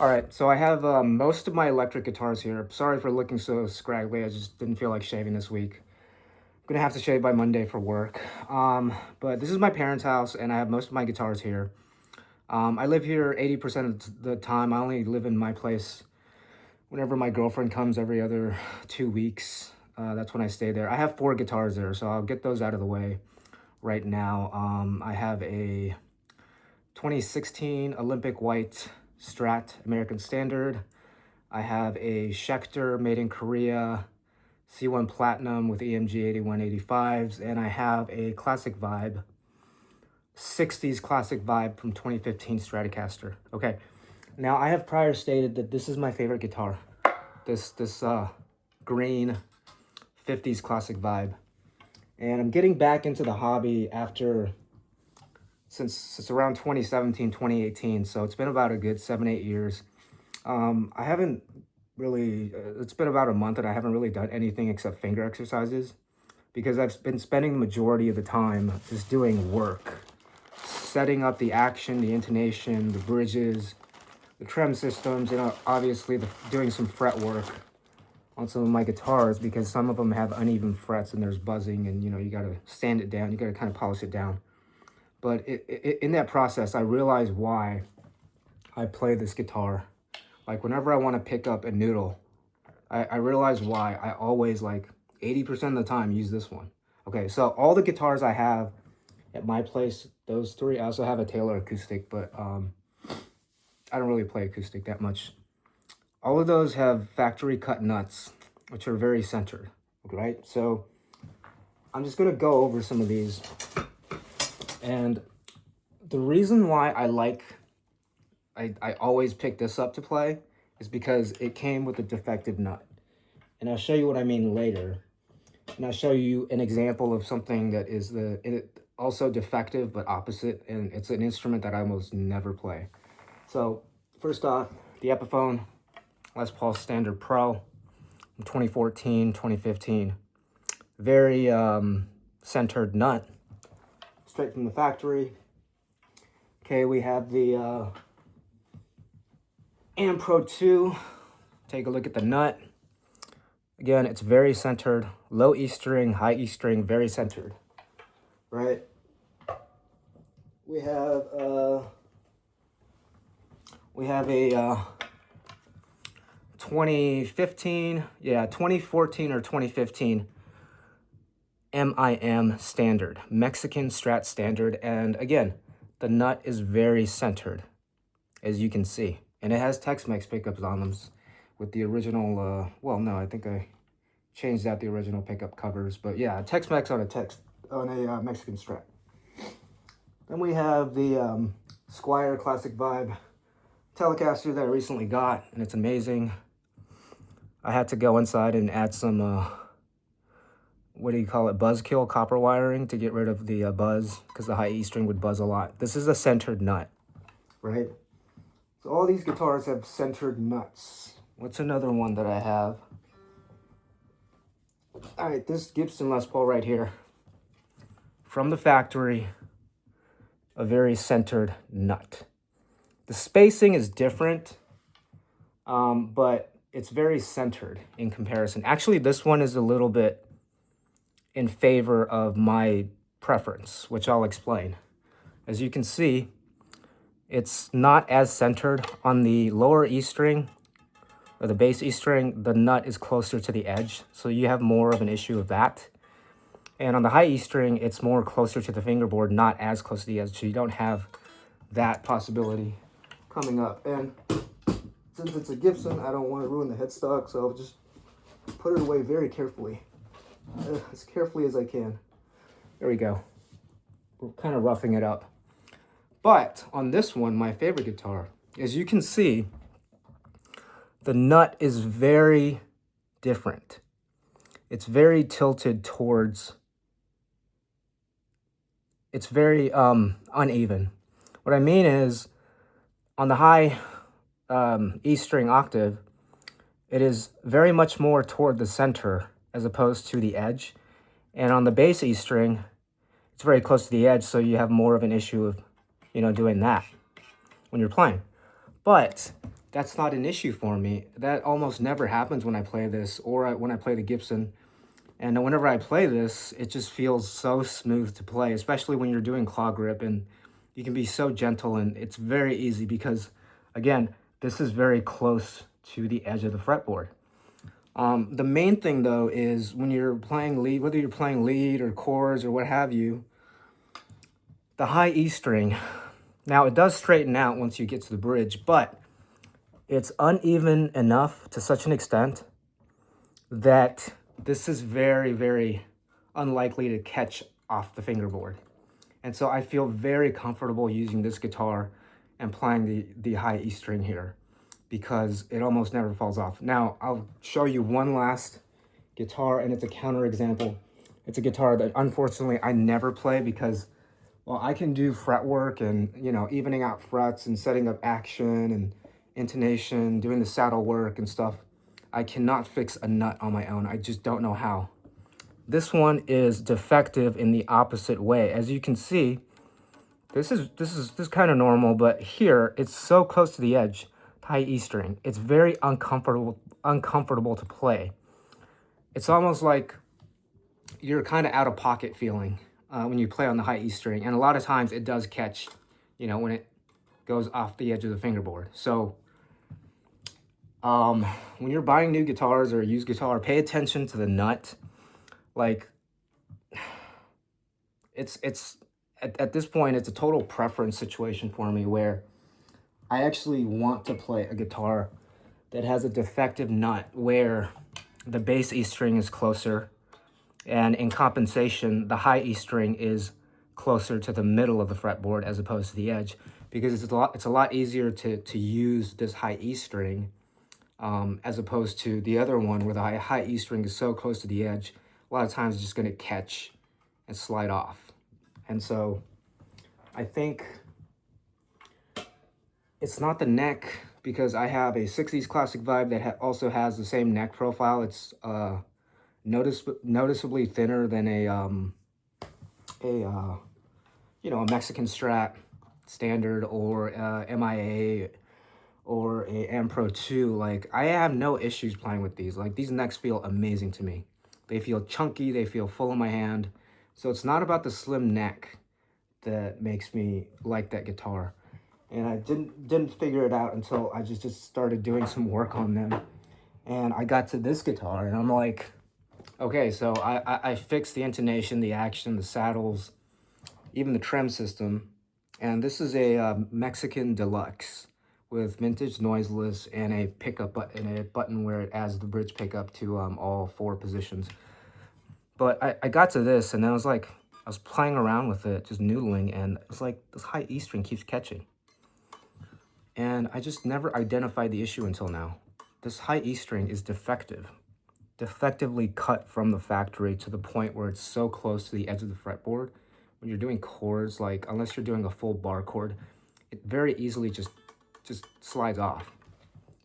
All right, so I have most of my electric guitars here. Sorry for looking so scraggly. I just didn't feel like shaving this week. I'm gonna have to shave by Monday for work. But this is my parents' house, and I have most of my guitars here. I live here 80% of the time. I only live in my place whenever my girlfriend comes every other 2 weeks. That's when I stay there. I have 4 guitars there, so I'll get those out of the way right now. I have a 2016 Olympic White Strat American Standard. I have a Schecter made in Korea C1 Platinum with EMG 8185s, and I have a Classic Vibe, 60s Classic Vibe from 2015 Stratocaster. Okay, now I have prior stated that this is my favorite guitar. This green 50s Classic Vibe. And I'm getting back into the hobby since it's around 2017, 2018. So it's been about a good 7-8 years. I haven't really, it's been about a month and I haven't really done anything except finger exercises because I've been spending the majority of the time just doing work, setting up the action, the intonation, the bridges, the trem systems, and obviously doing some fret work on some of my guitars because some of them have uneven frets and there's buzzing and, you got to sand it down. You got to kind of polish it down. But in that process, I realized why I play this guitar. Like whenever I want to pick up a noodle, I realize why I always, like 80% of the time, use this one. Okay, so all the guitars I have at my place, those 3, I also have a Taylor acoustic, but I don't really play acoustic that much. All of those have factory cut nuts, which are very centered, right? So I'm just gonna go over some of these. And the reason why I always pick this up to play is because it came with a defective nut. And I'll show you what I mean later. And I'll show you an example of something that is also defective but opposite. And it's an instrument that I almost never play. So first off, the Epiphone Les Paul Standard Pro from 2014, 2015. Very centered nut, straight from the factory. Okay, we have the Am Pro 2. Take a look at the nut. Again, it's very centered. Low E string, high E string, very centered. Right? We have a 2014 or 2015 MIM Standard, Mexican Strat Standard. And again, the nut is very centered, as you can see. And it has Tex-Mex pickups on them with the original, well, no, I think I changed out the original pickup covers. But yeah, Tex-Mex on a Mexican Strat. Then we have the Squier Classic Vibe Telecaster that I recently got, and it's amazing. I had to go inside and add some, what do you call it, buzzkill copper wiring to get rid of the buzz, because the high E string would buzz a lot. This is a centered nut, right? So all these guitars have centered nuts. What's another one that I have? All right, this Gibson Les Paul right here. From the factory, a very centered nut. The spacing is different, but it's very centered in comparison. Actually, this one is a little bit in favor of my preference, which I'll explain. As you can see, it's not as centered. On the lower E string, or the bass E string, the nut is closer to the edge, so you have more of an issue of that. And on the high E string, it's more closer to the fingerboard, not as close to the edge, so you don't have that possibility coming up. And since it's a Gibson, I don't want to ruin the headstock, so I'll just put it away very carefully. As carefully as I can. There we go. We're kind of roughing it up. But on this one, my favorite guitar, as you can see, the nut is very different. It's very tilted towards, it's very uneven. What I mean is, on the high E string octave, it is very much more toward the center as opposed to the edge. And on the bass E string, it's very close to the edge, so you have more of an issue of, doing that when you're playing. But that's not an issue for me. That almost never happens when I play this, or when I play the Gibson. And whenever I play this, it just feels so smooth to play, especially when you're doing claw grip, and you can be so gentle, and it's very easy because, again, this is very close to the edge of the fretboard. The main thing though is when you're playing lead, whether you're playing lead or chords or what have you, the high E string, now it does straighten out once you get to the bridge, but it's uneven enough to such an extent that this is very, very unlikely to catch off the fingerboard. And so I feel very comfortable using this guitar and playing the high E string here because it almost never falls off. Now, I'll show you one last guitar, and it's a counter example. It's a guitar that unfortunately I never play because, well, I can do fret work and, you know, evening out frets and setting up action and intonation, doing the saddle work and stuff. I cannot fix a nut on my own. I just don't know how. This one is defective in the opposite way. As you can see, this is kind of normal, but here it's so close to the edge, high E string. It's very uncomfortable to play. It's almost like you're kind of out of pocket feeling when you play on the high E string, and a lot of times it does catch, you know, when it goes off the edge of the fingerboard. So when you're buying new guitars or a used guitar, pay attention to the nut. Like, it's at this point, it's a total preference situation for me where I actually want to play a guitar that has a defective nut where the bass E string is closer, and in compensation, the high E string is closer to the middle of the fretboard as opposed to the edge, because it's a lot easier to use this high E string as opposed to the other one where the high E string is so close to the edge. A lot of times it's just going to catch and slide off. And so I think it's not the neck, because I have a 60s classic vibe that also has the same neck profile. It's noticeably thinner than a you know, a Mexican Strat standard or MIA or a M Pro 2. Like, I have no issues playing with these. Like, these necks feel amazing to me. They feel chunky, they feel full in my hand. So it's not about the slim neck that makes me like that guitar. And I didn't figure it out until I just started doing some work on them. And I got to this guitar, and I'm like, okay, so I fixed the intonation, the action, the saddles, even the trem system. And this is a Mexican Deluxe with vintage noiseless and a pickup button, and a button where it adds the bridge pickup to all 4 positions. But I got to this, and then I was playing around with it, just noodling, and it's like this high E string keeps catching. And I just never identified the issue until now. This high E string is defectively cut from the factory to the point where it's so close to the edge of the fretboard. When you're doing chords, like, unless you're doing a full bar chord, it very easily just slides off.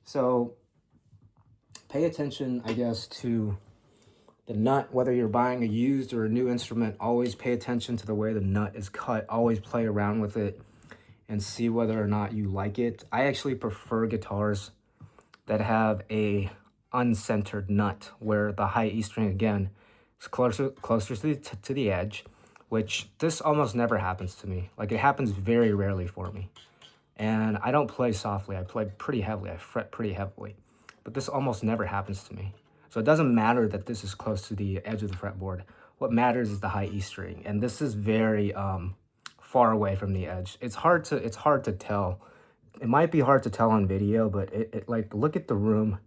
So pay attention, I guess, to the nut. Whether you're buying a used or a new instrument, always pay attention to the way the nut is cut. Always play around with it and see whether or not you like it. I actually prefer guitars that have a uncentered nut where the high E string, again, is closer to the edge, which this almost never happens to me. Like, it happens very rarely for me. And I don't play softly. I play pretty heavily. I fret pretty heavily. But this almost never happens to me. So it doesn't matter that this is close to the edge of the fretboard. What matters is the high E string. And this is very far away from the edge. It's hard to tell. It might be hard to tell on video, but it like, look at the room.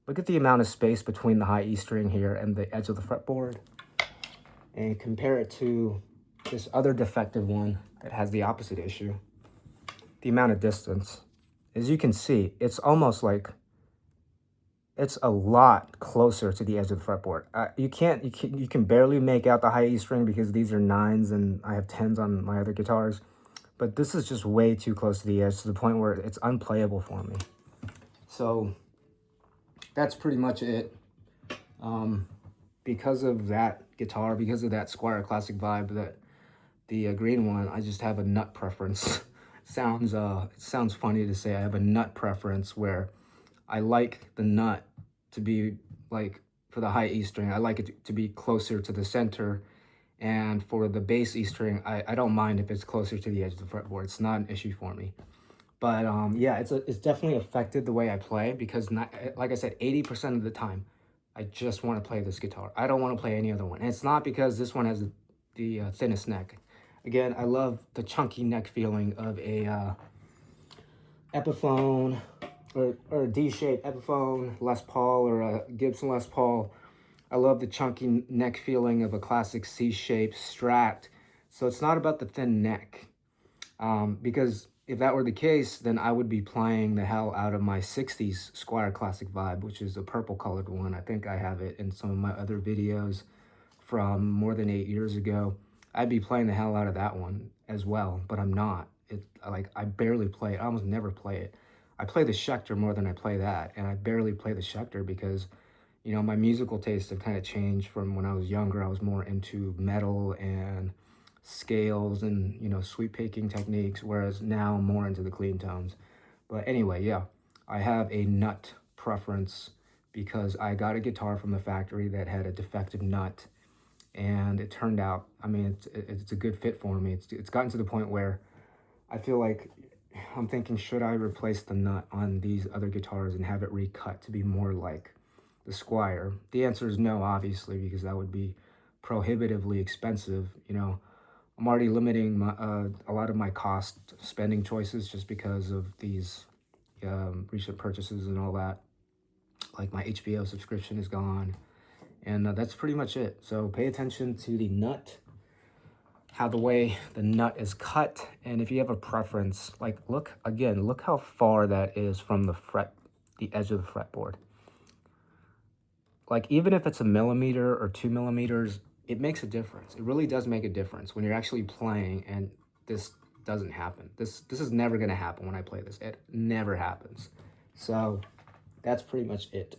Look at the amount of space between the high E string here and the edge of the fretboard. And compare it to this other defective one that has the opposite issue. The amount of distance. As you can see, it's almost like it's a lot closer to the edge of the fretboard. You can barely make out the high E string because these are 9s and I have 10s on my other guitars. But this is just way too close to the edge, to the point where it's unplayable for me. So that's pretty much it. Because of that guitar, because of that Squire Classic vibe, that the green one, I just have a nut preference. it sounds funny to say I have a nut preference where I like the nut to be like, for the high E string, I like it to be closer to the center. And for the bass E string, I don't mind if it's closer to the edge of the fretboard. It's not an issue for me. But yeah, it's definitely affected the way I play because, not, like I said, 80% of the time, I just want to play this guitar. I don't want to play any other one. And it's not because this one has the thinnest neck. Again, I love the chunky neck feeling of a Epiphone or a D-shaped Epiphone Les Paul or a Gibson Les Paul. I love the chunky neck feeling of a classic C-shaped Strat. So it's not about the thin neck. Because if that were the case, then I would be playing the hell out of my 60s Squire Classic Vibe, which is a purple colored one. I think I have it in some of my other videos from more than 8 years ago. I'd be playing the hell out of that one as well, but I'm not. I barely play it. I almost never play it. I play the Schecter more than I play that, and I barely play the Schecter because, you know, my musical tastes have kind of changed from when I was younger. I was more into metal and scales and, you know, sweep picking techniques, whereas now I'm more into the clean tones. But anyway, yeah, I have a nut preference because I got a guitar from the factory that had a defective nut, and it turned out, I mean, it's a good fit for me. It's gotten to the point where I feel like I'm thinking, should I replace the nut on these other guitars and have it recut to be more like the Squire? The answer is no, obviously, because that would be prohibitively expensive. You know, I'm already limiting a lot of my cost spending choices just because of these recent purchases and all that. Like my HBO subscription is gone, and that's pretty much it. So pay attention to the nut, how the way the nut is cut, and if you have a preference, like look how far that is from the edge of the fretboard. Like even if it's a millimeter or 2 millimeters, it makes a difference. It really does make a difference when you're actually playing, and this doesn't happen. This is never gonna happen when I play this. It never happens. So that's pretty much it.